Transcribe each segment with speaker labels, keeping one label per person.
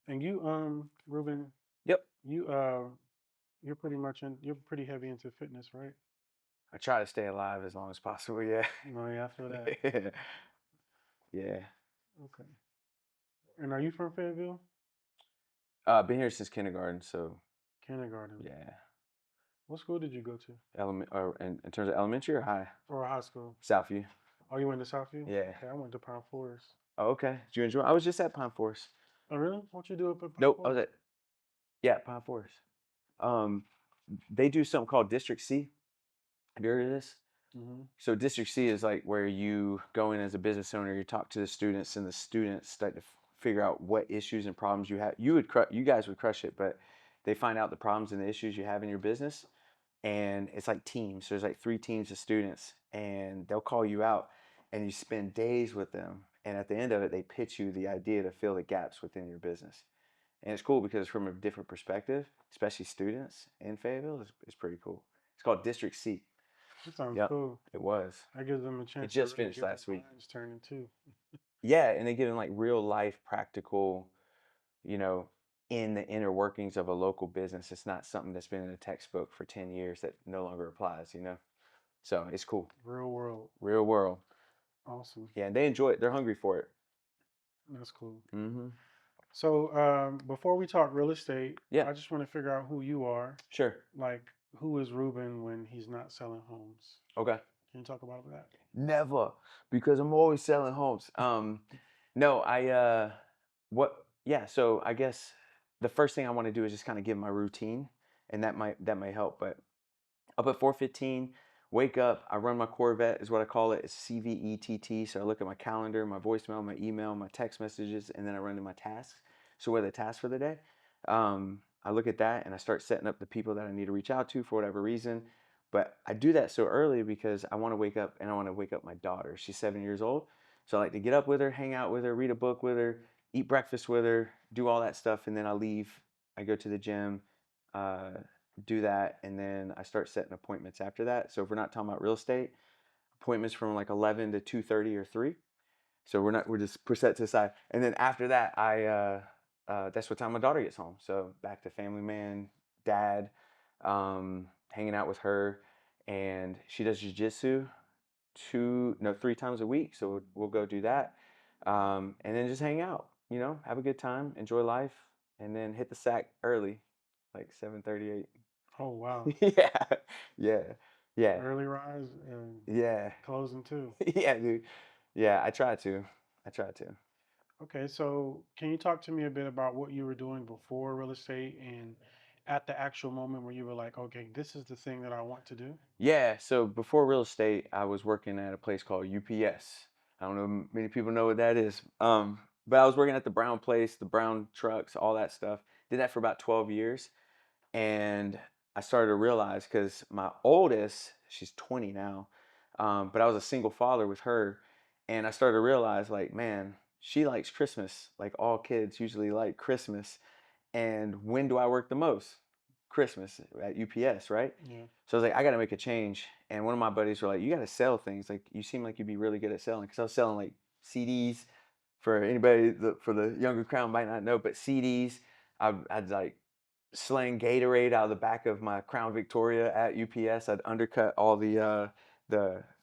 Speaker 1: And you, Ruben,
Speaker 2: Yep.
Speaker 1: you, you're pretty heavy into fitness, right?
Speaker 2: I try to stay alive as long as possible. Yeah.
Speaker 1: No, yeah, I feel that.
Speaker 2: Yeah.
Speaker 1: Okay. And are you from Fayetteville?
Speaker 2: Been here since kindergarten, so
Speaker 1: Kindergarten.
Speaker 2: yeah.
Speaker 1: What school did you go to?
Speaker 2: Or in terms of elementary or high?
Speaker 1: Or high school?
Speaker 2: Southview.
Speaker 1: Oh, you went to Southview?
Speaker 2: Yeah.
Speaker 1: Okay, I went to Pine Forest.
Speaker 2: Oh, okay. Did you enjoy? I was just at Pine Forest.
Speaker 1: Oh, really? What you do up at Pine
Speaker 2: Nope. I was
Speaker 1: Forest?
Speaker 2: at Pine Forest. Um, they do something called District C. Have you heard of this?
Speaker 1: Mm-hmm.
Speaker 2: So District C is like where you go in as a business owner, you talk to the students, and the students start to figure out what issues and problems you have. You guys would crush it, but they find out the problems and the issues you have in your business, and it's like teams. There's like 3 teams of students, and they'll call you out, and you spend days with them, and at the end of it, they pitch you the idea to fill the gaps within your business. And it's cool because from a different perspective, especially students in Fayetteville, it's pretty cool. It's called District C.
Speaker 1: That sounds
Speaker 2: Yep,
Speaker 1: cool.
Speaker 2: it was.
Speaker 1: That gives them a
Speaker 2: It
Speaker 1: chance to
Speaker 2: just
Speaker 1: really
Speaker 2: finished
Speaker 1: get their
Speaker 2: last week.
Speaker 1: minds turning too.
Speaker 2: Yeah, and they give them like real life practical, you know, in the inner workings of a local business. It's not something that's been in a textbook for 10 years that no longer applies. So it's cool.
Speaker 1: Real world.
Speaker 2: Real world.
Speaker 1: Awesome.
Speaker 2: Yeah, and they enjoy it. They're hungry for it.
Speaker 1: That's cool.
Speaker 2: Mm-hmm.
Speaker 1: So, before we talk real estate,
Speaker 2: Yeah,
Speaker 1: I just want to figure out who you are.
Speaker 2: sure.
Speaker 1: Like, who is Ruben when he's not selling homes?
Speaker 2: Okay.
Speaker 1: Can you talk about that?
Speaker 2: Never, because I'm always selling homes. No, what yeah, so I guess the first thing I want to do is just kind of give my routine, and that might help. But up at 4:15, wake up, I run my Corvette is what I call it. It's CVETT. So I look at my calendar, my voicemail, my email, my text messages, and then I run to my tasks. So what are the tasks for the day? I look at that and I start setting up the people that I need to reach out to for whatever reason. But I do that so early because I want to wake up and I want to wake up my daughter. She's 7 years old. So I like to get up with her, hang out with her, read a book with her, eat breakfast with her, do all that stuff, and then I leave. I go to the gym, uh, do that, and then I start setting appointments after that. So if we're not talking about real estate, appointments from like 11 to 2:30 or 3. So we're just put that to the side. And then after that, that's what time my daughter gets home. So back to family man, dad, hanging out with her, and she does jujitsu 3 times a week. So we'll go do that, and then just hang out. Have a good time, enjoy life, and then hit the sack early, like 7:38.
Speaker 1: Oh, wow.
Speaker 2: Yeah, yeah, yeah,
Speaker 1: Early rise and
Speaker 2: yeah,
Speaker 1: closing too.
Speaker 2: yeah, dude. Yeah, I try to. I try to.
Speaker 1: Okay, so can you talk to me a bit about what you were doing before real estate and at the actual moment where you were like, okay, this is the thing that I want to do?
Speaker 2: Yeah, so before real estate, I was working at a place called UPS. I don't know many people know what that is. But I was working at the Brown place, the Brown trucks, all that stuff. Did that for about 12 years. And I started to realize because my oldest, she's 20 now, but I was a single father with her. And I started to realize, like, man, she likes Christmas. Like all kids usually like Christmas. And when do I work the most? Christmas at UPS, right?
Speaker 1: Yeah.
Speaker 2: So I was like, I got to make a change. And one of my buddies were like, you got to sell things. Like, you seem like you'd be really good at selling. Because I was selling like CDs for anybody, for the younger crowd might not know, but CDs. I'd like slang Gatorade out of the back of my Crown Victoria at UPS. I'd undercut all the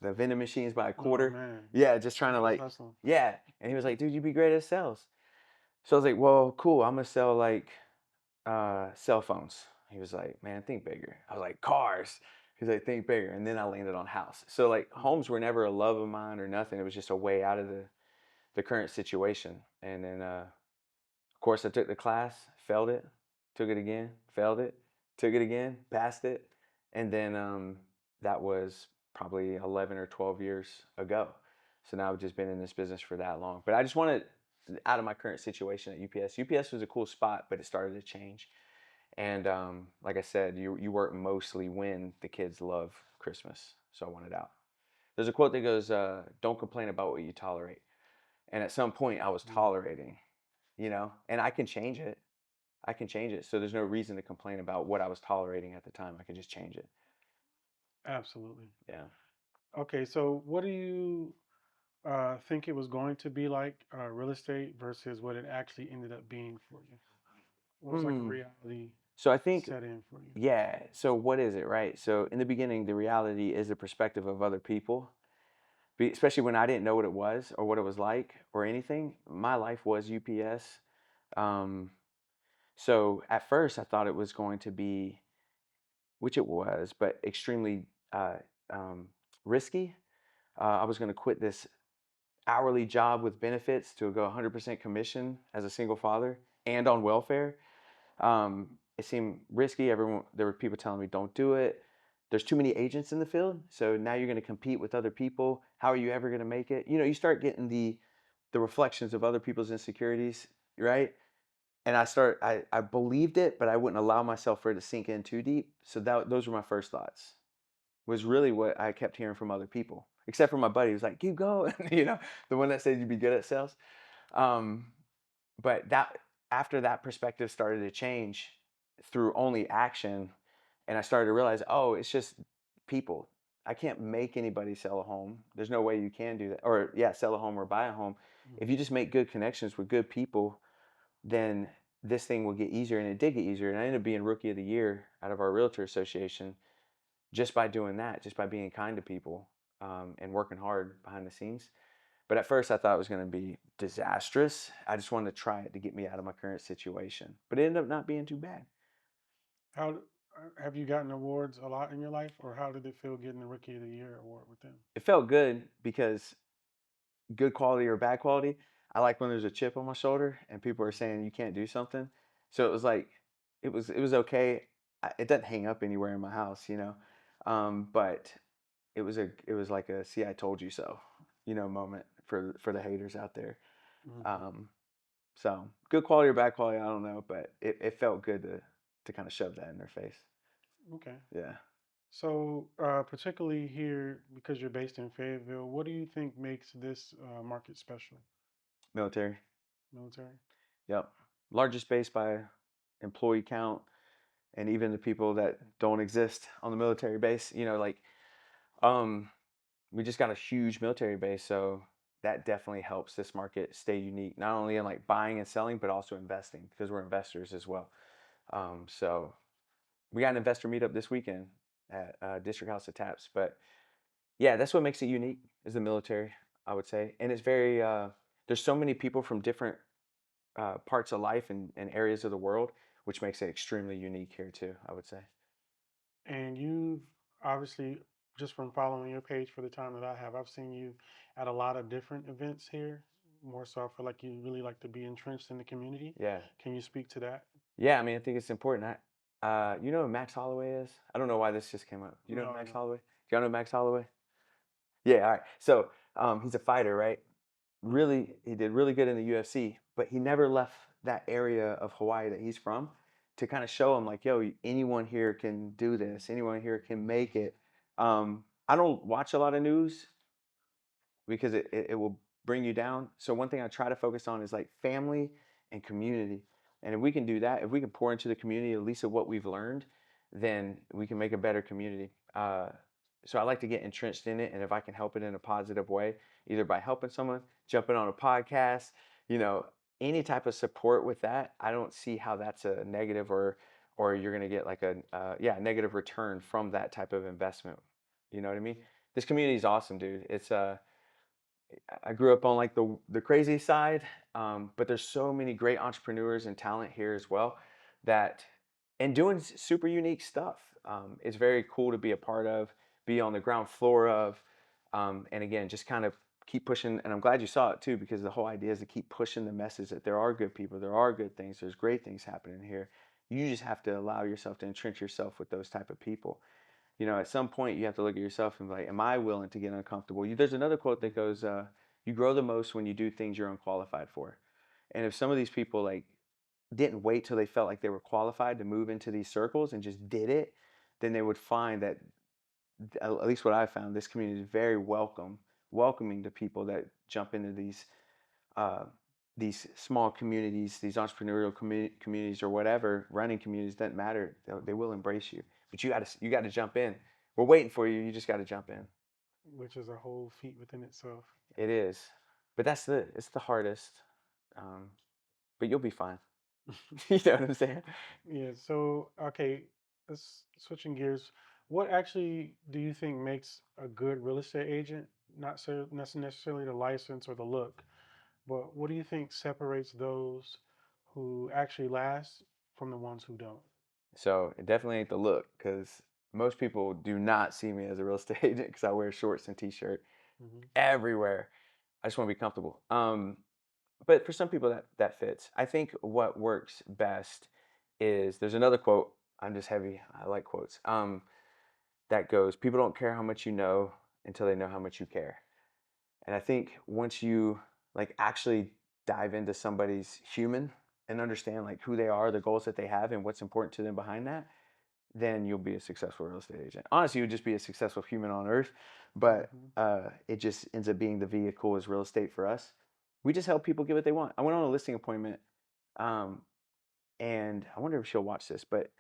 Speaker 2: vending machines by a
Speaker 1: Oh
Speaker 2: quarter.
Speaker 1: man,
Speaker 2: Yeah, just trying
Speaker 1: you
Speaker 2: to
Speaker 1: was
Speaker 2: like,
Speaker 1: hustling.
Speaker 2: yeah. And he was like, dude, you'd be great at sales. So I was like, well, cool. I'm gonna sell like cell phones. He was like, man, think bigger. I was like, cars. He's like, think bigger. And then I landed on house. So like
Speaker 1: Mm.
Speaker 2: homes were never a love of mine or nothing. It was just a way out of the current situation. And then of course I took the class, failed it, took it again, failed it, took it again, passed it. And then that was probably 11 or 12 years ago. So now I've just been in this business for that long. But I just wanted out of my current situation at UPS. UPS was a cool spot, but it started to change. And like I said, you work mostly when the kids love Christmas. So I wanted out. There's a quote that goes, "Don't complain about what you tolerate." And at some point, I was
Speaker 1: Mm.
Speaker 2: tolerating, and I can change it. I can change it. So there's no reason to complain about what I was tolerating at the time. I can just change it.
Speaker 1: Absolutely.
Speaker 2: Yeah.
Speaker 1: Okay, so what do you think it was going to be like real estate versus what it actually ended up being for you? was like a
Speaker 2: Hmm.
Speaker 1: reality
Speaker 2: So I think,
Speaker 1: set in for you?
Speaker 2: yeah. So what is it, right? So in the beginning, the reality is the perspective of other people. Especially when I didn't know what it was or what it was like or anything. My life was UPS. Um, so at first, I thought it was going to be, which it was, but extremely um, risky. I was going to quit this hourly job with benefits to go 100% commission as a single father and on welfare. It seemed risky. There were people telling me, don't do it. There's too many agents in the field. So now you're going to compete with other people. How are you ever going to make it? You start getting the reflections of other people's insecurities, right? And I believed it, but I wouldn't allow myself for it to sink in too deep. So those were my first thoughts. Was really what I kept hearing from other people, except for my buddy who was like, keep going, the one that said you'd be good at sales. Um, but that after that perspective started to change through only action, and I started to realize, oh, it's just people. I can't make anybody sell a home. There's no way you can do that. Or yeah, sell a home or buy a home. If you
Speaker 1: Mhm.
Speaker 2: just make good connections with good people, then this thing will get easier. And it did get easier. And I ended up being rookie of the year out of our realtor association just by doing that, just by being kind to people, and working hard behind the scenes. But at first, I thought it was going to be disastrous. I just wanted to try it to get me out of my current situation. But it ended up not being too bad.
Speaker 1: How have you gotten awards a lot in your life, or how did it feel getting the Rookie of the Year award with them?
Speaker 2: It felt good because good quality or bad quality, I like when there's a chip on my shoulder and people are saying you can't do something. So it was like, it was okay. It doesn't hang up anywhere in my house. But it was like a see I told you so, moment for the haters out there.
Speaker 1: Mhm.
Speaker 2: Um, So good quality or bad quality, I don't know, but it felt good to kind of shove that in their face.
Speaker 1: Okay.
Speaker 2: Yeah.
Speaker 1: So, particularly here, because you're based in Fayetteville, what do you think makes this market special?
Speaker 2: Military.
Speaker 1: Military.
Speaker 2: Yep. Largest base by employee count, and even the people that don't exist on the military base, like um we just got a huge military base, so that definitely helps this market stay unique, not only in like buying and selling, but also investing because we're investors as well. So we got an investor meetup this weekend at District House of Taps, but yeah, that's what makes it unique is the military, I would say. And it's very there's so many people from different parts of life and areas of the world, which makes it extremely unique here too, I would say.
Speaker 1: And you've obviously, just from following your page for the time that I have, I've seen you at a lot of different events here. More so, I feel like you really like to be entrenched in the community.
Speaker 2: Yeah.
Speaker 1: Can you speak to that?
Speaker 2: Yeah, I mean, I think it's important. You know who Max Holloway is? I don't know why this just came up. Do you know
Speaker 1: No,
Speaker 2: Max
Speaker 1: no.
Speaker 2: Holloway? Do y'all know Max Holloway? Yeah, all right. So he's a fighter, right? Really, he did really good in the UFC, but he never left that area of Hawaii that he's from to kind of show him like, yo, anyone here can do this. Anyone here can make it. I don't watch a lot of news because it will bring you down. So one thing I try to focus on is like family and community. And if we can do that, if we can pour into the community at least of what we've learned, then we can make a better community. So I like to get entrenched in it, and if I can help it in a positive way, either by helping someone, jumping on a podcast, you know, any type of support with that, I don't see how that's a negative or you're gonna get like a negative return from that type of investment. You know what I mean? This community is awesome, dude. I grew up on like the crazy side, but there's so many great entrepreneurs and talent here as well that and doing super unique stuff. It's very cool to be a part of, be on the ground floor of, and again, just kind of keep pushing. And I'm glad you saw it too, because the whole idea is to keep pushing the message that there are good people, there are good things, there's great things happening here. You just have to allow yourself to entrench yourself with those type of people. At some point you have to look at yourself and be like, am I willing to get uncomfortable? There's another quote that goes, you grow the most when you do things you're unqualified for. And if some of these people like didn't wait till they felt like they were qualified to move into these circles and just did it, then they would find that at least what I found, this community is very welcoming to people that jump into uh, these small communities, these entrepreneurial communities or whatever, running communities, doesn't matter. They will embrace you, but you got to jump in. We're waiting for you. You just got to jump in.
Speaker 1: Which is a whole feat within itself.
Speaker 2: It is, but it's the hardest. Um, but you'll be fine. You know what I'm saying?
Speaker 1: Yeah. So, okay, let's switching gears. What actually do you think makes a good real estate agent? Not so necessarily the license or the look, but what do you think separates those who actually last from the ones who don't?
Speaker 2: So it definitely ain't the look because most people do not see me as a real estate agent because I wear shorts and t-shirt
Speaker 1: Hmm.
Speaker 2: everywhere. I just want to be comfortable. But for some people that fits. I think what works best is there's another quote. I'm just heavy. I like quotes. That goes, people don't care how much you know until they know how much you care. And I think once you like actually dive into somebody's human and understand like who they are, the goals that they have, and what's important to them behind that, then you'll be a successful real estate agent. Honestly, you would just be a successful human on earth, but
Speaker 1: Hmm.
Speaker 2: it just ends up being the vehicle as real estate for us. We just help people get what they want. I went on a listing appointment, um, and I wonder if she'll watch this, but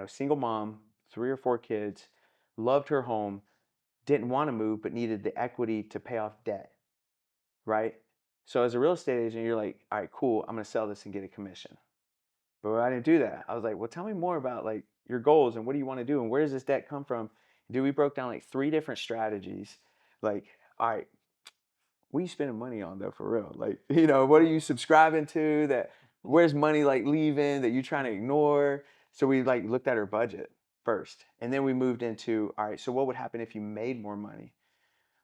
Speaker 2: single mom, 3 or 4 kids, loved her home, didn't want to move, but needed the equity to pay off debt, right? So as a real estate agent, you're like, all right, cool, I'm gonna sell this and get a commission. But I didn't do that. I was like, well, tell me more about like your goals and what do you want to do and where does this debt come from? Dude, we broke down like 3 different strategies. Like, all right, what are you spending money on though for real? Like, what are you subscribing to that where's money like leaving that you're trying to ignore? So we like looked at her budget first. And then we moved into, all right, so what would happen if you made more money?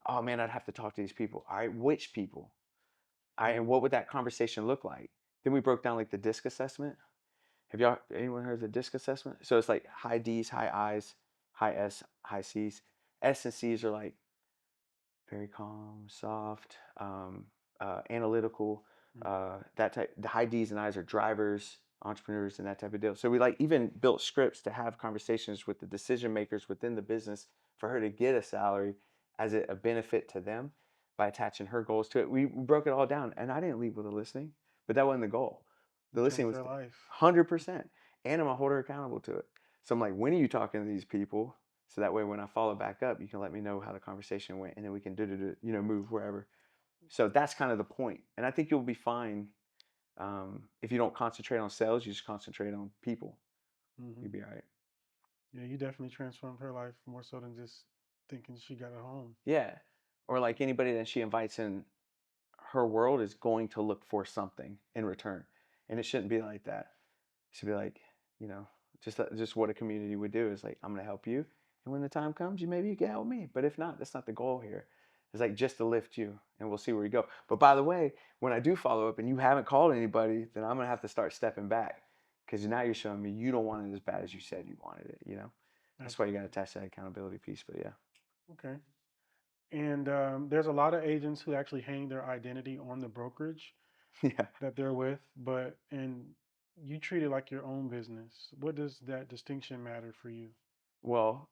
Speaker 2: Oh man, I'd have to talk to these people. All right, which people? All right, and what would that conversation look like? Then we broke down like the disc assessment. Have y'all anyone heard of the disc assessment? So it's like high D's, high I's, high S, high C's. S and C's are like very calm, soft, analytical. That type. The high D's and I's are drivers, entrepreneurs, and that type of deal. So we like even built scripts to have conversations with the decision makers within the business for her to get a salary as a benefit to them by attaching her goals to it. We broke it all down, and I didn't leave with a listing, but that wasn't the goal.
Speaker 1: You
Speaker 2: The listing
Speaker 1: changed
Speaker 2: was
Speaker 1: their life.
Speaker 2: 100%, and I'm gonna hold her accountable to it. So I'm like, when are you talking to these people? So that way, when I follow back up, you can let me know how the conversation went, and then we can move wherever. So that's kind of the point, and I think you'll be fine if you don't concentrate on sales. You just concentrate on people.
Speaker 1: Hmm.
Speaker 2: You'll be all right.
Speaker 1: Yeah, you definitely transformed her life more so than just thinking she got a home.
Speaker 2: Yeah, or like anybody that she invites in her world is going to look for something in return, and it shouldn't be like that. It should be like, you know, just what a community would do is like, I'm gonna help you, and when the time comes, maybe you can help me. But if not, that's not the goal here. It's like just to lift you, and we'll see where we go. But by the way, when I do follow up and you haven't called anybody, then I'm gonna have to start stepping back because now you're showing me you don't want it as bad as you said you wanted it. That's why you got to
Speaker 1: Absolutely.
Speaker 2: attach that accountability piece. But
Speaker 1: Okay. And there's a lot of agents who actually hang their identity on the brokerage
Speaker 2: yeah, yeah.
Speaker 1: that they're with, but and you treat it like your own business. What does that distinction matter for you?
Speaker 2: Well,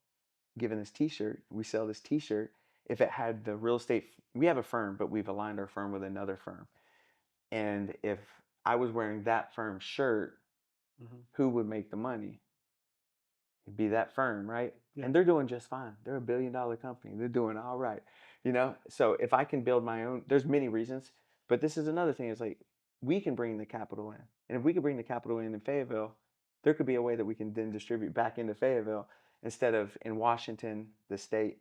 Speaker 2: given this T-shirt, we sell this T-shirt. If it had the real estate, we have a firm, but we've aligned our firm with another firm. And if I was wearing that firm's shirt,
Speaker 1: Hmm.
Speaker 2: who would make the money? It'd be that firm, right?
Speaker 1: Yeah.
Speaker 2: And they're doing just fine. They're $1 billion company. They're doing all right. So if I can build my own, there's many reasons, but this is another thing. Is like we can bring the capital in, and if we could bring the capital in Fayetteville, there could be a way that we can then distribute back into Fayetteville instead of in Washington, the state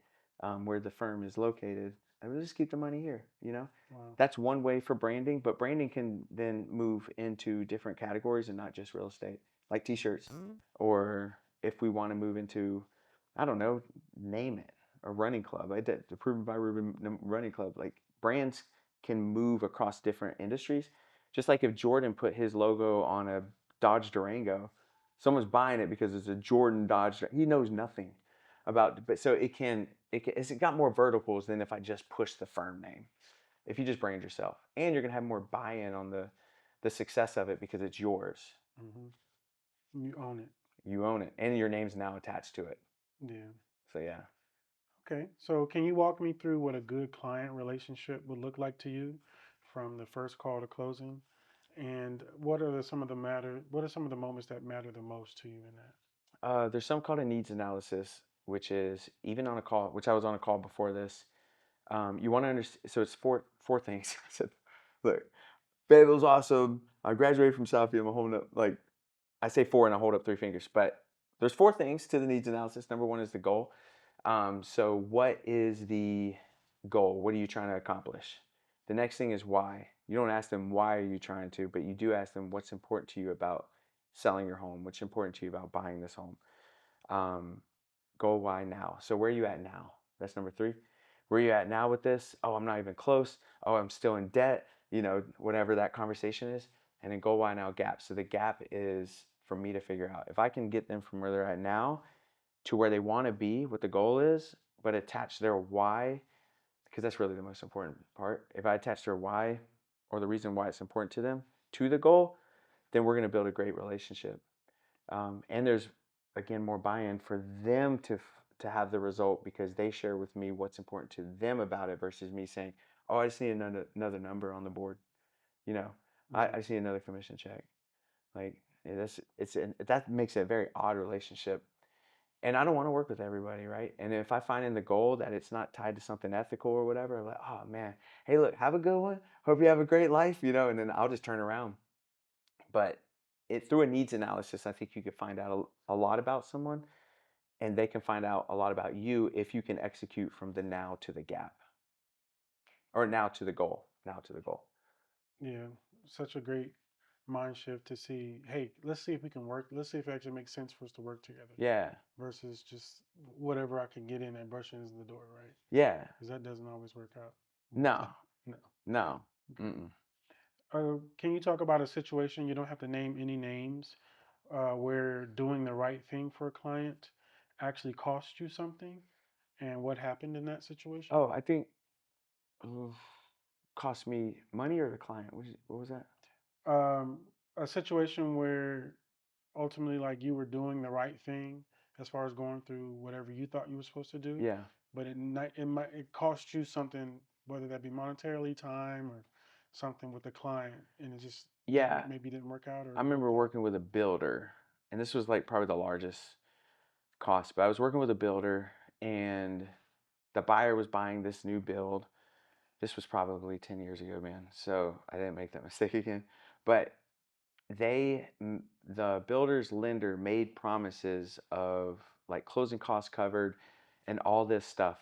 Speaker 2: where the firm is located, and we'll just keep the money here.
Speaker 1: Wow.
Speaker 2: That's one way for branding, but branding can then move into different categories and not just real estate, like T-shirts, or if we want to move into, I don't know, name it, a running club. I did approved by Ruben running club. Like brands can move across different industries. Just like if Jordan put his logo on a Dodge Durango, someone's buying it because it's a Jordan Dodge. He knows nothing about, but so it's got more verticals than if I just push the firm name. If you just brand yourself, and you're gonna have more buy-in on the success of it because it's yours.
Speaker 1: Hmm. You own it.
Speaker 2: You own it, and your name's now attached to it.
Speaker 1: Yeah.
Speaker 2: So yeah.
Speaker 1: Okay. So can you walk me through what a good client relationship would look like to you from the first call to closing? And what are some of the moments that matter the most to you in that?
Speaker 2: There's some called a needs analysis, which is even on a call, which I was on a call before this. You want to understand. So it's four things. I said, look, Fayetteville's awesome. I graduated from Southfield. I'm holding up like I say four and I hold up three fingers. But there's four things to the needs analysis. Number one is the goal. So what is the goal? What are you trying to accomplish? The next thing is why. You don't ask them why are you trying to, but you do ask them what's important to you about selling your home. What's important to you about buying this home? Um, Goal why now. So where are you at now? That's number three. Where are you at now with this? Oh, I'm not even close. Oh, I'm still in debt. Whatever that conversation is. And then goal why now gap. So the gap is for me to figure out. If I can get them from where they're at now to where they want to be, what the goal is, but attach their why, because that's really the most important part. If I attach their why or the reason why it's important to them to the goal, then we're going to build a great relationship. And there's again more buy-in for them to have the result because they share with me what's important to them about it versus me saying, "Oh, I just need another number on the board." You know, I
Speaker 1: Mhm.
Speaker 2: just need another commission check. Like that makes it a very odd relationship. And I don't want to work with everybody, right? And if I find in the goal that it's not tied to something ethical or whatever, I'm like, oh man, hey, look, have a good one. Hope you have a great life, and then I'll just turn around. But through a needs analysis, I think you could find out a lot about someone and they can find out a lot about you if you can execute from the now to the gap or now to the goal. Now to the goal.
Speaker 1: Yeah, such a great mind shift to see, hey, let's see if we can work. Let's see if it actually makes sense for us to work together
Speaker 2: Yeah.
Speaker 1: versus just whatever I can get in and brush in the door, right?
Speaker 2: Yeah.
Speaker 1: Because that doesn't always work out.
Speaker 2: No.
Speaker 1: No.
Speaker 2: No.
Speaker 1: Okay.
Speaker 2: Mm-mm.
Speaker 1: Can you talk about a situation, you don't have to name any names, where doing the right thing for a client actually cost you something and what happened in that situation?
Speaker 2: Oh, I think uh, cost me money or the client. What was that?
Speaker 1: Um, a situation where ultimately, like, you were doing the right thing as far as going through whatever you thought you were supposed to do,
Speaker 2: Yeah.
Speaker 1: but it cost you something, whether that be monetarily, time, or something with the client, and it just
Speaker 2: Yeah.
Speaker 1: didn't work out or
Speaker 2: I
Speaker 1: it
Speaker 2: remember
Speaker 1: worked out.
Speaker 2: working with a builder, and this was like probably the largest cost, but I was working with a builder and the buyer was buying this new build. This was probably 10 years ago, man. So I didn't make that mistake again. But the builder's lender made promises of like closing costs covered and all this stuff.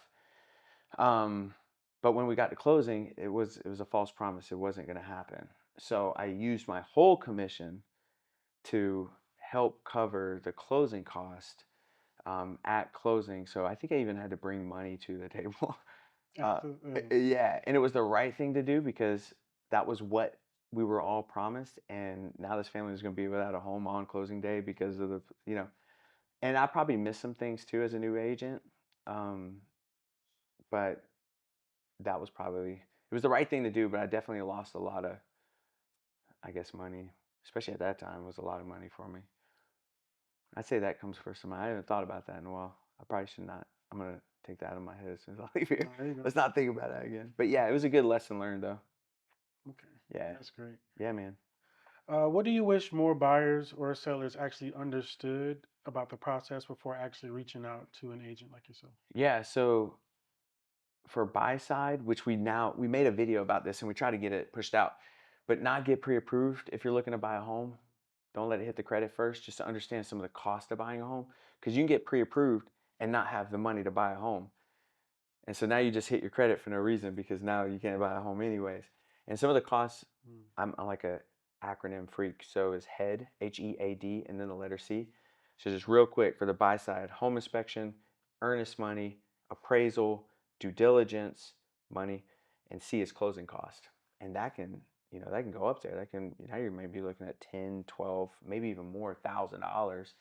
Speaker 2: Um, but when we got to closing, it was a false promise. It wasn't going to happen. So I used my whole commission to help cover the closing cost at closing. So I think I even had to bring money to the table. Uh,
Speaker 1: After,
Speaker 2: yeah, and it was the right thing to do because that was what we were all promised. And now this family is going to be without a home on closing day because of and I probably missed some things too as a new agent. Um, but that was probably, it was the right thing to do, but I definitely lost a lot of, I guess, money, especially at that time. It was a lot of money for me. I'd say that comes first to mind. I haven't thought about that in a while. I probably should not. I'm gonna take that out of my head as soon as I leave here.
Speaker 1: there you go.
Speaker 2: Let's not think about that again. But yeah, it was a good lesson learned though.
Speaker 1: Okay,
Speaker 2: Yeah.
Speaker 1: that's great.
Speaker 2: Yeah, man.
Speaker 1: What do you wish more buyers or sellers actually understood about the process before actually reaching out to an agent like yourself?
Speaker 2: Yeah, so for buy side, which we made a video about this and we try to get it pushed out, but not get pre-approved if you're looking to buy a home. Don't let it hit the credit first, just to understand some of the cost of buying a home. Because you can get pre-approved and not have the money to buy a home. And so now you just hit your credit for no reason because now you can't buy a home anyways. And some of the costs,
Speaker 1: Mm.
Speaker 2: I'm like a acronym freak. So is HEAD, HEAD, and then the letter C. So just real quick for the buy side, home inspection, earnest money, appraisal, due diligence, money, and C is closing cost. And that can go up there. That can now you may be looking at 10, 12, maybe even more $1,000.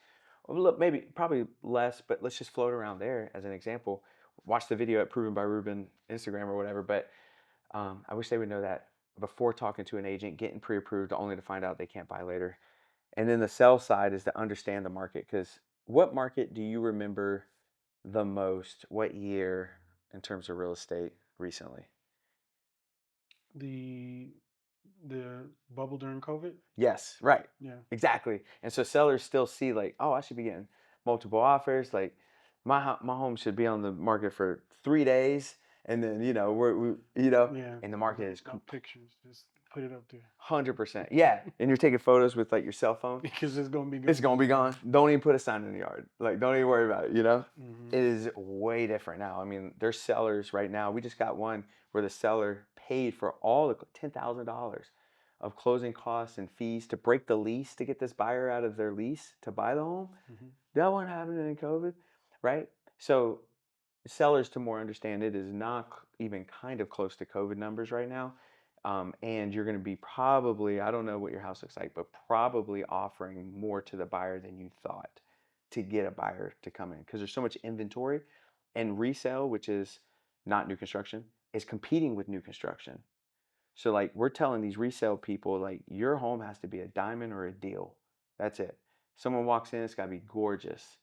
Speaker 2: Or look, maybe probably less, but let's just float around there as an example. Watch the video at Proven by Ruben Instagram or whatever. But I wish they would know that before talking to an agent, getting pre-approved, only to find out they can't buy later. And then the sell side is to understand the market. Because what market do you remember the most? What year in terms of real estate recently?
Speaker 1: The the bubble during COVID.
Speaker 2: Yes, right.
Speaker 1: Yeah,
Speaker 2: Exactly. And so sellers still see like, oh, I should be getting multiple offers. Like my home should be on the market for 3 days, and then we
Speaker 1: yeah.
Speaker 2: and the
Speaker 1: With
Speaker 2: market is
Speaker 1: no pictures, just. put it up there
Speaker 2: 100%. Yeah, and you're taking photos with like your cell phone.
Speaker 1: because it's gonna be
Speaker 2: It's
Speaker 1: gone.
Speaker 2: gonna be gone. Don't even put a sign in the yard. Like, don't even worry about it.
Speaker 1: Hmm.
Speaker 2: It is way different now. I mean, there's sellers right now. We just got one where the seller paid for all the $10,000 of closing costs and fees to break the lease to get this buyer out of their lease to buy the home.
Speaker 1: Hmm.
Speaker 2: That wasn't happening in COVID, right? So sellers to more understand it is not even kind of close to COVID numbers right now. And you're going to be probably, I don't know what your house looks like, but probably offering more to the buyer than you thought to get a buyer to come in because there's so much inventory. And resale, which is not new construction, is competing with new construction. So like we're telling these resale people like your home has to be a diamond or a deal. That's it. Someone walks in, it's got to be gorgeous.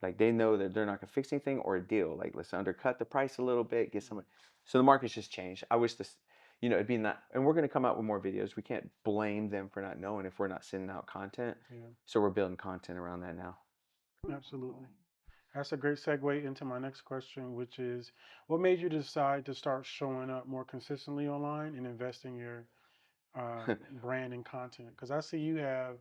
Speaker 2: Like they know that they're not gonna fix anything or a deal. Like let's undercut the price a little bit, get someone. So the market's just changed. I wish this, it'd be not. And we're gonna come out with more videos. We can't blame them for not knowing if we're not sending out content.
Speaker 1: Yeah,
Speaker 2: So we're building content around that now.
Speaker 1: absolutely. That's a great segue into my next question, which is what made you decide to start showing up more consistently online and investing your brand and content? Because I see you have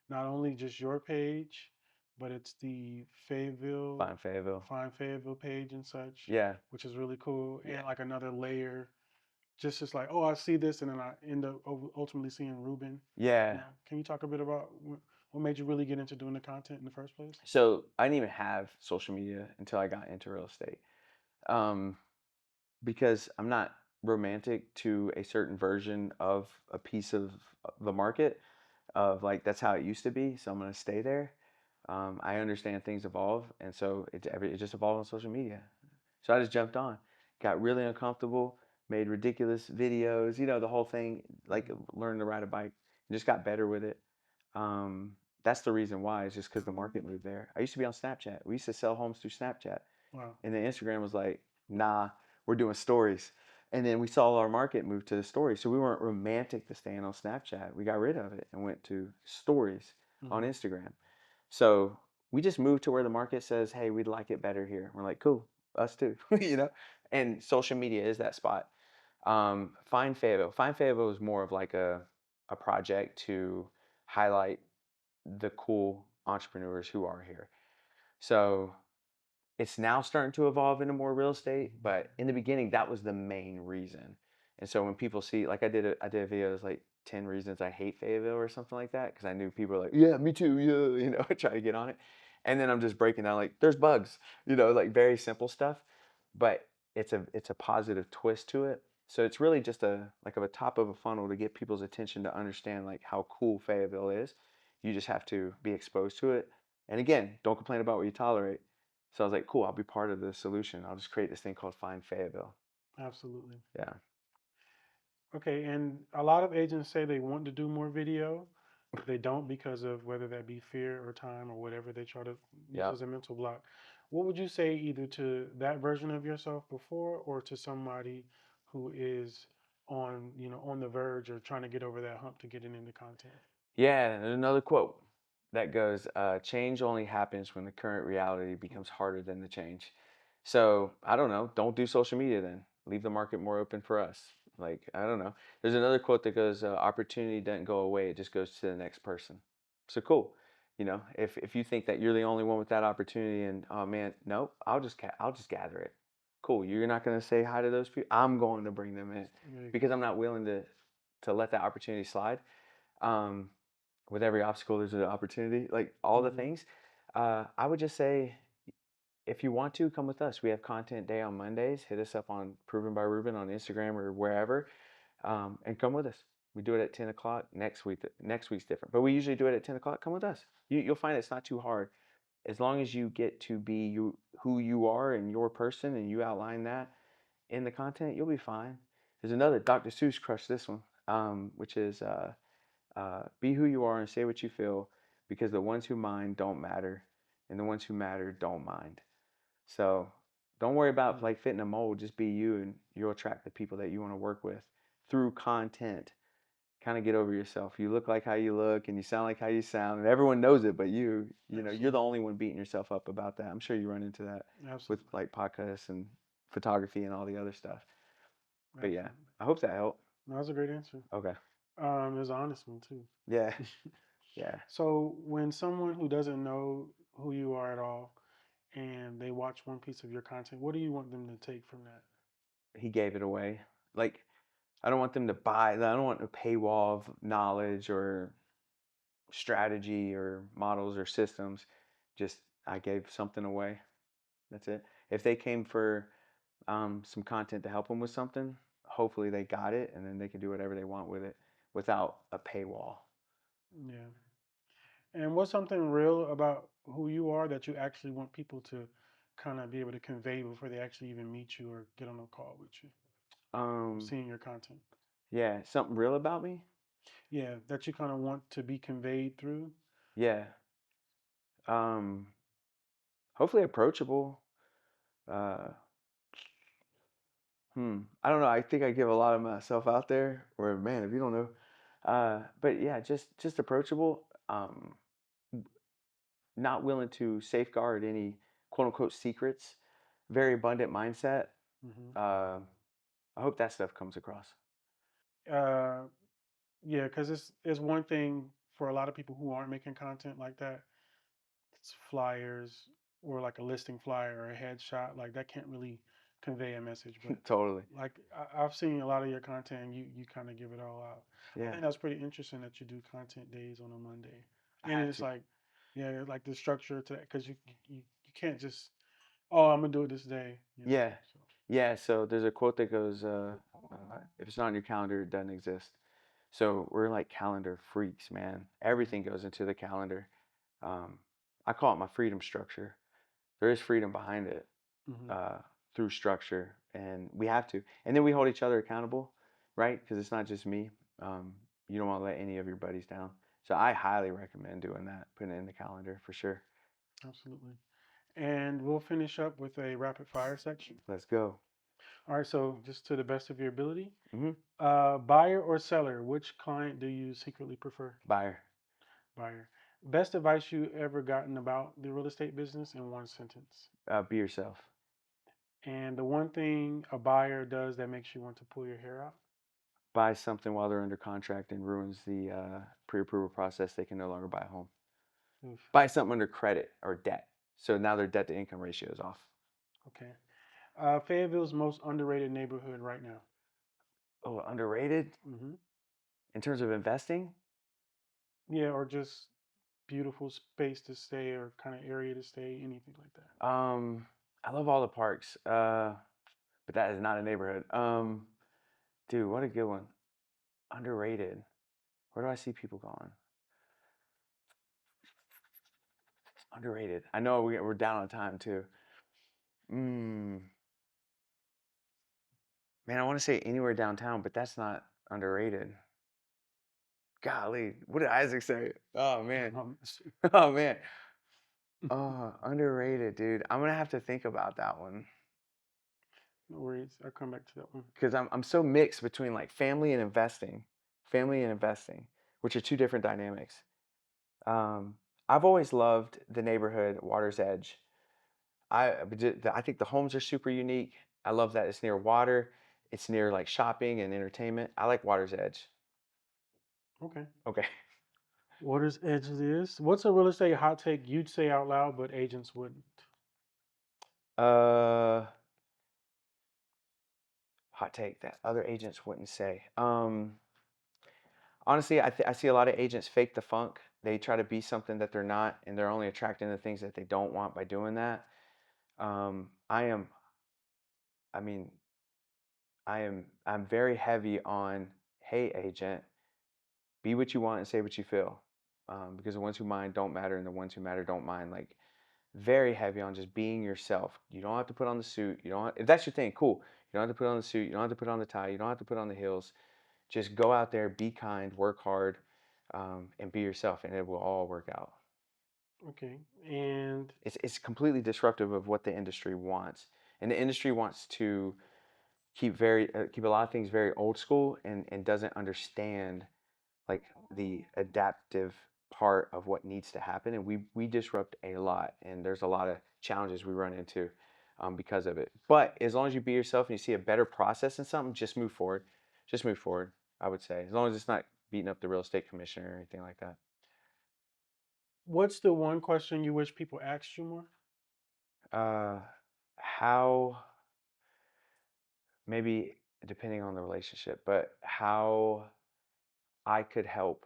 Speaker 1: not only just your page, but it's the
Speaker 2: Fine, Fayetteville.
Speaker 1: Find Fayetteville page and such,
Speaker 2: Yeah,
Speaker 1: which is really cool.
Speaker 2: yeah,
Speaker 1: And like another layer, just like, oh, I see this, and then I end up ultimately seeing Ruben.
Speaker 2: yeah.
Speaker 1: Can you talk a bit about what made you really get into doing the content in the first place?
Speaker 2: So I didn't even have social media until I got into real estate. Um, because I'm not romantic to a certain version of a piece of the market of like that's how it used to be, so I'm gonna stay there. I understand things evolve, and so it just evolved on social media. So I just jumped on, got really uncomfortable, made ridiculous videos, the whole thing, like
Speaker 1: Hmm.
Speaker 2: learned to ride a bike, and just got better with it. That's the reason why, is just because the market moved there. I used to be on Snapchat. We used to sell homes through Snapchat.
Speaker 1: Wow.
Speaker 2: And then Instagram was like, nah, we're doing stories. And then we saw our market move to the stories. So we weren't romantic to staying on Snapchat. We got rid of it and went to stories on
Speaker 1: Hmm.
Speaker 2: Instagram. So we just moved to where the market says, hey, we'd like it better here. We're like, cool, us too, And social media is that spot. Find Fayetteville. Find Fayetteville is more of like a project to highlight the cool entrepreneurs who are here. So it's now starting to evolve into more real estate, but in the beginning, that was the main reason. And so when people see, like I did a video that's like 10 reasons I hate Fayetteville or something like that, because I knew people were like, yeah, me too, yeah, try to get on it. And then I'm just breaking down like, there's bugs, like very simple stuff, but it's a positive twist to it. So it's really just a top of a funnel to get people's attention to understand like how cool Fayetteville is. You just have to be exposed to it. And again, don't complain about what you tolerate. So I was like, cool, I'll be part of the solution. I'll just create this thing called Find Fayetteville.
Speaker 1: Absolutely.
Speaker 2: Yeah.
Speaker 1: Okay, and a lot of agents say they want to do more video, but they don't because of whether that be fear or time or whatever they try to use
Speaker 2: Yeah.
Speaker 1: as a mental block. What would you say either to that version of yourself before or to somebody who is on the verge or trying to get over that hump to getting into content?
Speaker 2: Yeah. And another quote that goes, change only happens when the current reality becomes harder than the change. So I don't know. Don't do social media then. Leave the market more open for us. Like, I don't know. There's another quote that goes, opportunity doesn't go away, it just goes to the next person. So cool. If you think that you're the only one with that opportunity and oh man, nope, I'll just gather it. Cool. You're not going to say hi to those people. I'm going to bring them in
Speaker 1: There you
Speaker 2: because
Speaker 1: go.
Speaker 2: I'm not willing to let that opportunity slide. Um, with every obstacle, there's an opportunity. Like all the
Speaker 1: Hmm.
Speaker 2: things. I would just say, if you want to come with us, we have content day on Mondays. Hit us up on Proven by Ruben on Instagram or wherever, and come with us. We do it at 10 o'clock next week. Next week's different, but we usually do it at 10 o'clock. Come with us. You'll find it's not too hard. As long as you get to be who you are and your person, and you outline that in the content, you'll be fine. There's another Dr. Seuss crushed this one, which is be who you are and say what you feel, because the ones who mind don't matter, and the ones who matter don't mind. So don't worry about
Speaker 1: Mm,
Speaker 2: like fitting a mold. Just be you, and you'll attract the people that you want to work with through content. Kind of get over yourself. You look like how you look, and you sound like how you sound, and everyone knows it. But you're the
Speaker 1: absolutely.
Speaker 2: only one beating yourself up about that. I'm sure you run into that with
Speaker 1: Absolutely.
Speaker 2: like podcasts and photography and all the other stuff. But yeah,
Speaker 1: Absolutely.
Speaker 2: I hope that helped.
Speaker 1: No, that's a great answer.
Speaker 2: Okay.
Speaker 1: It's an honest one too.
Speaker 2: Yeah, yeah.
Speaker 1: So when someone who doesn't know who you are at all and they watch one piece of your content, what do you want them to take from that?
Speaker 2: He gave it away. Like, I don't want them to buy. I don't want a paywall of knowledge or strategy or models or systems. Just I gave something away. That's it. If they came for some content to help them with something, hopefully they got it, and then they can do whatever they want with it without a paywall.
Speaker 1: Yeah. And what's something real about who you are that you actually want people to kind of be able to convey before they actually even meet you or get on a call with you from
Speaker 2: Um,
Speaker 1: seeing your content?
Speaker 2: yeah, something real about me.
Speaker 1: Yeah, that you kind of want to be conveyed through.
Speaker 2: Yeah. Um, hopefully approachable. Uh, I don't know. I think I give a lot of myself out there. Or man, if you don't know, but yeah, just approachable. Not willing to safeguard any quote unquote secrets. Very abundant mindset.
Speaker 1: Hmm.
Speaker 2: Uh, I hope that stuff comes across.
Speaker 1: Uh, yeah, because it's one thing for a lot of people who aren't making content like that. It's flyers or like a listing flyer or a headshot. Like that can't really convey a message. But
Speaker 2: Totally.
Speaker 1: like I've seen a lot of your content, and you kind of give it all out. I
Speaker 2: Yeah,
Speaker 1: think that's pretty interesting that you do content days on a Monday,
Speaker 2: I
Speaker 1: and
Speaker 2: had
Speaker 1: it's
Speaker 2: to.
Speaker 1: like, yeah, like the structure to that because you can't just oh I'm gonna do it this day, you know.
Speaker 2: Yeah,
Speaker 1: So
Speaker 2: yeah. So there's a quote that goes, "If it's not on your calendar, it doesn't exist." So we're like calendar freaks, man. Everything goes into the calendar. Um, I call it my freedom structure. There is freedom behind it
Speaker 1: hmm.
Speaker 2: uh, through structure, and we have to. And then we hold each other accountable, right? Because it's not just me. Um, you don't want to let any of your buddies down. So I highly recommend doing that, putting it in the calendar for sure.
Speaker 1: Absolutely. And we'll finish up with a rapid fire section.
Speaker 2: Let's go.
Speaker 1: All right, so just to the best of your ability,
Speaker 2: Hmm.
Speaker 1: buyer or seller, which client do you secretly prefer?
Speaker 2: Buyer.
Speaker 1: Buyer. Best advice you ever gotten about the real estate business in one sentence.
Speaker 2: Be yourself.
Speaker 1: And the one thing a buyer does that makes you want to pull your hair out.
Speaker 2: Buy something while they're under contract and ruins the pre-approval process, they can no longer buy a home.
Speaker 1: Oof.
Speaker 2: Buy something under credit or debt. So now their debt to income ratio is off.
Speaker 1: Okay. Fayetteville's most underrated neighborhood right now.
Speaker 2: Oh, underrated
Speaker 1: Hmm.
Speaker 2: in terms of investing?
Speaker 1: Yeah, or just beautiful space to stay or kind of area to stay, anything like that.
Speaker 2: I love all the parks, but that is not a neighborhood. Dude, what a good one. Underrated. Where do I see people going? Underrated. I know we're down on time too. Mm, man, I want to say anywhere downtown, but that's not underrated. Golly, what did Isaac say? Oh man.
Speaker 1: Um,
Speaker 2: Oh man. Oh, underrated, dude. I'm gonna have to think about that one
Speaker 1: no worries. I'll come back to that one.
Speaker 2: because I'm so mixed between like family and investing, which are two different dynamics. Um, I've always loved the neighborhood Water's Edge. I think the homes are super unique. I love that it's near water, it's near like shopping and entertainment. I like Water's Edge.
Speaker 1: Okay.
Speaker 2: Okay.
Speaker 1: Water's Edge it is. What's a real estate hot take you'd say out loud, but agents wouldn't?
Speaker 2: Uh, hot take that other agents wouldn't say. Honestly, I see a lot of agents fake the funk. They try to be something that they're not, and they're only attracting the things that they don't want by doing that. I am, I mean, I'm very heavy on, hey, agent, be what you want and say what you feel. Because the ones who mind don't matter, and the ones who matter don't mind. Like, very heavy on just being yourself. You don't have to put on the suit. You don't. If that's your thing, cool. You don't have to put on the suit. You don't have to put on the tie. You don't have to put on the heels. Just go out there, be kind, work hard, and be yourself, and it will all work out.
Speaker 1: Okay. And
Speaker 2: It's completely disruptive of what the industry wants, and the industry wants to keep a lot of things very old school and doesn't understand like the adaptive part of what needs to happen, and we disrupt a lot, and there's a lot of challenges we run into because of it. But as long as you be yourself and you see a better process in something, just move forward. Just move forward. I would say as long as it's not beating up the real estate commissioner or anything like that.
Speaker 1: What's the one question you wish people asked you more?
Speaker 2: Uh, how maybe depending on the relationship, but how I could help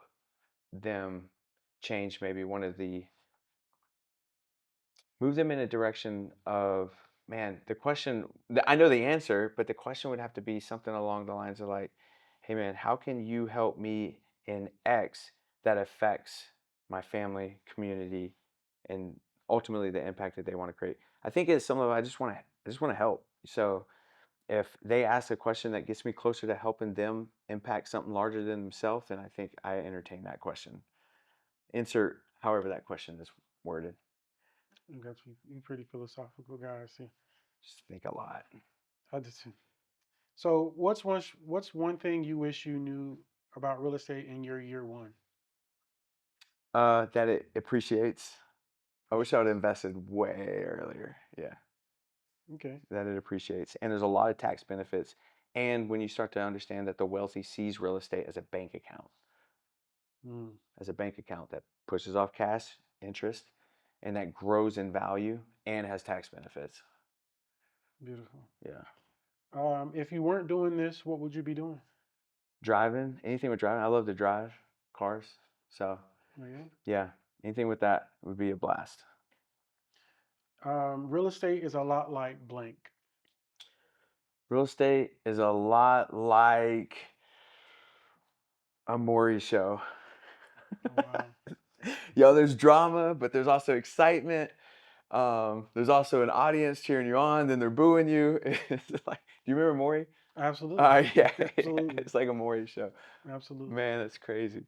Speaker 2: them change maybe one of the move them in a direction of man the question I know the answer, but the question would have to be something along the lines of like, hey man, how can you help me in X that affects my family, community, and ultimately the impact that they want to create. I think it's some of I just want to help. So if they ask a question that gets me closer to helping them impact something larger than themselves, then I think I entertain that question. Insert however that question is worded.
Speaker 1: I got you. You pretty philosophical guy, I see.
Speaker 2: Just think a lot.
Speaker 1: I just so what's one thing you wish you knew about real estate in your year one?
Speaker 2: That it appreciates. I wish I would have invested way earlier. Yeah,
Speaker 1: Okay.
Speaker 2: that it appreciates. And there's a lot of tax benefits. And when you start to understand that the wealthy sees real estate
Speaker 1: Mm,
Speaker 2: as a bank account that pushes off cash interest and that grows in value and has tax benefits.
Speaker 1: beautiful.
Speaker 2: Yeah.
Speaker 1: If you weren't doing this, what would you be doing?
Speaker 2: Driving, anything with driving. I love to drive cars. So,
Speaker 1: Oh, yeah.
Speaker 2: yeah, anything with that would be a blast.
Speaker 1: Real estate is a lot like blank.
Speaker 2: Real estate is a lot like a Maury show.
Speaker 1: Oh wow.
Speaker 2: Yo, there's drama, but there's also excitement. There's also an audience cheering you on, then they're booing you. It's like, do you remember Maury?
Speaker 1: Absolutely.
Speaker 2: Yeah,
Speaker 1: Absolutely.
Speaker 2: it's like a Maury show.
Speaker 1: Absolutely.
Speaker 2: Man, that's crazy.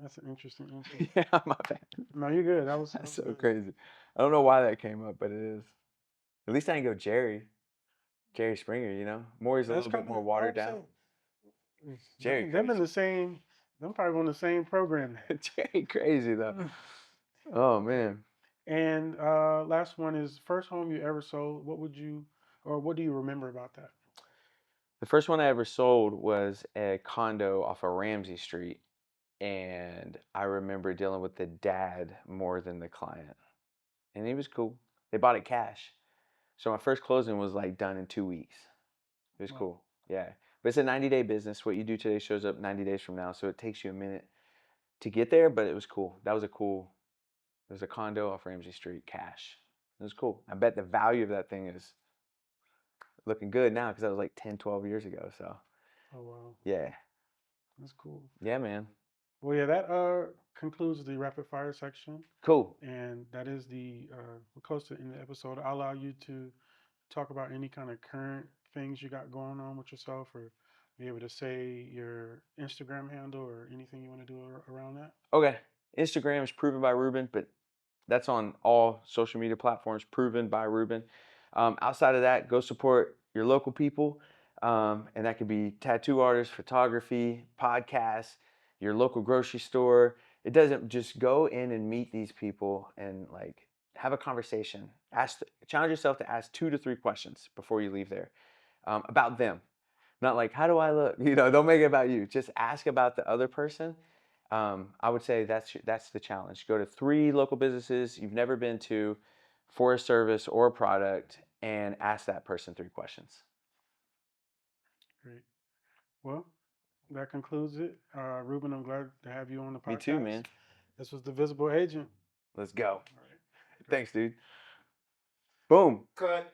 Speaker 1: That's an interesting answer.
Speaker 2: Yeah, my bad.
Speaker 1: No, you're good. That
Speaker 2: That's
Speaker 1: was
Speaker 2: so
Speaker 1: good.
Speaker 2: crazy. I don't know why that came up, but it is. At least I didn't go Jerry Springer. Maury's a
Speaker 1: That's
Speaker 2: little bit
Speaker 1: kind
Speaker 2: more
Speaker 1: of I
Speaker 2: watered
Speaker 1: would
Speaker 2: down.
Speaker 1: say
Speaker 2: Jerry
Speaker 1: them in
Speaker 2: crazy.
Speaker 1: the same. Them probably on the same programming.
Speaker 2: Jerry crazy though. Oh man.
Speaker 1: And last one is first home you ever sold. What would you, or what do you remember about that?
Speaker 2: The first one I ever sold was a condo off of Ramsey Street, and I remember dealing with the dad more than the client, and he was cool. They bought it cash, so my first closing was like done in 2 weeks. It was
Speaker 1: Well,
Speaker 2: cool, yeah. But it's a 90-day business. What you do today shows up 90 days from now, so it takes you a minute to get there. But it was cool. That was a cool. It was a condo off Ramsey Street, cash. It was cool. I bet the value of that thing is looking good now because that was like 10, 12 years ago. So
Speaker 1: oh wow,
Speaker 2: yeah,
Speaker 1: that's cool.
Speaker 2: yeah, man.
Speaker 1: Well, yeah, that concludes the rapid fire section,
Speaker 2: Cool.
Speaker 1: and that is the we're close to in the episode. I'll allow you to talk about any kind of current things you got going on with yourself, or be able to say your Instagram handle or anything you want to do around that.
Speaker 2: Okay. Instagram is proven by Ruben, but that's on all social media platforms, proven by Ruben. Outside of that, go support your local people. And that could be tattoo artists, photography, podcasts, your local grocery store. It doesn't just go in and meet these people and like have a conversation. Challenge yourself to ask 2 to 3 questions before you leave there about them. Not like, how do I look? Don't make it about you. Just ask about the other person. I would say that's the challenge. Go to 3 local businesses you've never been to for a service or a product and ask that person 3 questions.
Speaker 1: Great. Well, that concludes it. Ruben, I'm glad to have you on the
Speaker 2: Me too,
Speaker 1: podcast.
Speaker 2: man.
Speaker 1: This was the Visible Agent.
Speaker 2: Let's go.
Speaker 1: All right. Great.
Speaker 2: Thanks, dude. Boom.
Speaker 1: Cut.